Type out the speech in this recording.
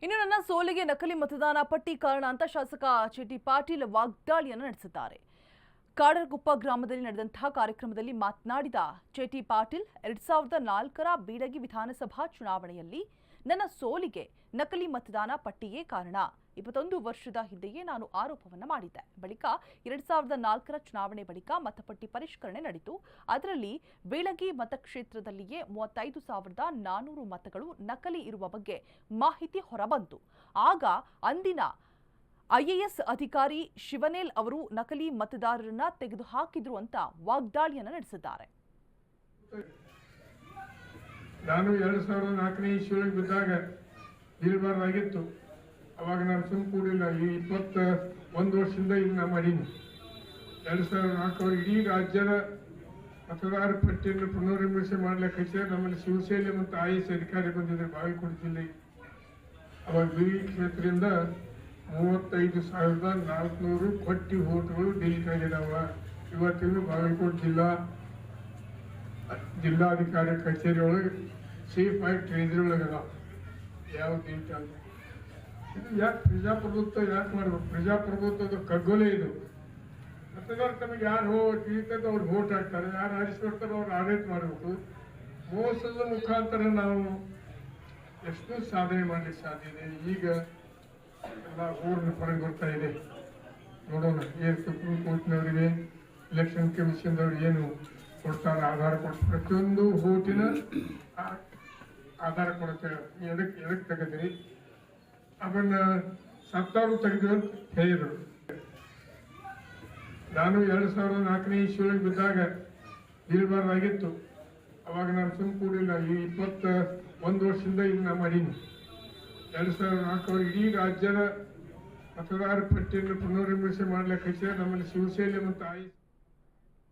ಇನ್ನು ನನ್ನ ಸೋಲಿಗೆ ನಕಲಿ ಮತದಾನ ಪಟ್ಟಿ ಕಾರಣ ಅಂತ ಶಾಸಕ ಜಿಟಿ ಪಾಟೀಲ್ ವಾಗ್ದಾಳಿಯನ್ನು ನಡೆಸಿದ್ದಾರೆ. ಕಾಡರಗುಪ್ಪ ಗ್ರಾಮದಲ್ಲಿ ನಡೆದಂತಹ ಕಾರ್ಯಕ್ರಮದಲ್ಲಿ ಮಾತನಾಡಿದ ಜಿಟಿ ಪಾಟೀಲ್ 2004ರ ಬೀಳಗಿ ವಿಧಾನಸಭಾ ಚುನಾವಣೆಯಲ್ಲಿ ನನ್ನ ಸೋಲಿಗೆ ನಕಲಿ ಮತದಾನ ಪಟ್ಟಿಯೇ ಕಾರಣ. 21 ವರ್ಷದ ಹಿಂದೆಯೇ ನಾನು ಆರೋಪವನ್ನು ಮಾಡಿದ್ದೆ. ಬಳಿಕ 2004ರ ಚುನಾವಣೆ ಬಳಿಕ ಮತಪಟ್ಟಿ ಪರಿಷ್ಕರಣೆ ನಡೆಯಿತು. ಅದರಲ್ಲಿ ಬೀಳಗಿ ಮತಕ್ಷೇತ್ರದಲ್ಲಿಯೇ 35,400 ಮತಗಳು ನಕಲಿ ಇರುವ ಬಗ್ಗೆ ಮಾಹಿತಿ ಹೊರಬಂತು. ಆಗ ಅಂದಿನ IAS ಅಧಿಕಾರಿ ಶಿವನೇಲ್ ಅವರು ನಕಲಿ ಮತದಾರರನ್ನ ತೆಗೆದುಹಾಕಿದ್ರು ಅಂತ ವಾಗ್ದಾಳಿಯನ್ನು ನಡೆಸಿದ್ದಾರೆ. ನಾನು 2004ನೇ ಇಸ್ವಿಯಲ್ಲಿ ಬಿದ್ದಾಗ ಬೀಳಬಾರ್ದಾಗಿತ್ತು. ಅವಾಗ ನಾನು ಸುಮ್ಮ ಕೂಡಿಲ್ಲ. ಈ 21 ವರ್ಷದಿಂದ ಇದನ್ನ ಮಾಡೀನಿ. 2004 ಇಡೀ ರಾಜ್ಯದ ಮತದಾರ ಪಟ್ಟಿಯನ್ನು ಪುನರ್ವಿಮರ್ಶೆ ಮಾಡ್ಲಿಕ್ಕೆ ನಮ್ಮಲ್ಲಿ ಶಿವಸೇನೆ ಮತ್ತು IAS ಅಧಿಕಾರಿ ಬಂದಿದ್ದಾರೆ ಬಾಗಲಕೋಟೆ ಜಿಲ್ಲೆ. ಅವಾಗ ಬಿಳಿ ಕ್ಷೇತ್ರದಿಂದ 35,400 ಕೊಟ್ಟಿ ವೋಟ್ಗಳು ಡಿಲೀಟ್ ಆಗಿದಾವ. ಇವತ್ತಿಗೂ ಬಾಗಲಕೋಟೆ ಜಿಲ್ಲಾಧಿಕಾರಿ ಕಚೇರಿ ಒಳಗೆ ಸೇಫ್ ಆಗಿ ಟ್ರೇಜರಿ ಒಳಗದ ಯಾವ ಡಿಲೀಟ್ ಆಗ. ಇದು ಯಾಕೆ ಪ್ರಜಾಪ್ರಭುತ್ವ ಯಾಕೆ ಮಾಡ್ಬೇಕು? ಪ್ರಜಾಪ್ರಭುತ್ವದ ಕಗ್ಗೊಲೆ ಇದು. ಮತದಾರ ತಮಗೆ ಯಾರು ತಿಳಿತದ ಅವ್ರು ವೋಟ್ ಹಾಕ್ತಾರೆ, ಯಾರು ಆರಿಸ್ಕೊಡ್ತಾರೋ ಅವ್ರು ಆಡಳಿತ ಮಾಡಬೇಕು. ಮೋಸದ ಮುಖಾಂತರ ನಾವು ಎಷ್ಟು ಸಾಧನೆ ಮಾಡ್ಲಿಕ್ಕೆ ಸಾಧ್ಯ ಇದೆ. ಈಗ ಎಲ್ಲ ಊರಿನ ಹೊರಗೆ ಬರ್ತಾ ಇದೆ. ನೋಡೋಣ ಏನು ಸುಪ್ರೀಂ ಕೋರ್ಟ್ನವರಿಗೆ ಎಲೆಕ್ಷನ್ ಕಮಿಷನ್ದವ್ರು ಏನು ಕೊಡ್ತಾರೆ. ಆಧಾರ ಕೊಡ್ತಾರೆ, ಪ್ರತಿಯೊಂದು ವೋಟಿನ ಆಧಾರ ಕೊಡುತ್ತೆ. ಎದಕ್ಕೆ ತೆಗೆದ್ರಿ ಅದನ್ನ ಸತ್ತಾರು ತೆಗೆದು ಅಂತ ಹೇಳಿದರು. ನಾನು 2004ನೇ ಇಸ್ವಿಯಲ್ಲಿ ಬಿದ್ದಾಗ ಬೀಳಬಾರ್ದಾಗಿತ್ತು. ಅವಾಗ ನಾನು ಸುಮ್ಮ ಕೂಡಿಲ್ಲ. ಈ 21 ವರ್ಷದಿಂದ ಇದನ್ನ ಮಾಡೀನಿ. 2004 ಇಡೀ ರಾಜ್ಯದ ಮತದಾರ ಪಟ್ಟಿಯನ್ನು ಪುನರ್ವಿಮರ್ಶೆ ಮಾಡ್ಲಿಕ್ಕೆ ನಮ್ಮಲ್ಲಿ ಶಿವಸೇನೆ ಮತ್ತು IAS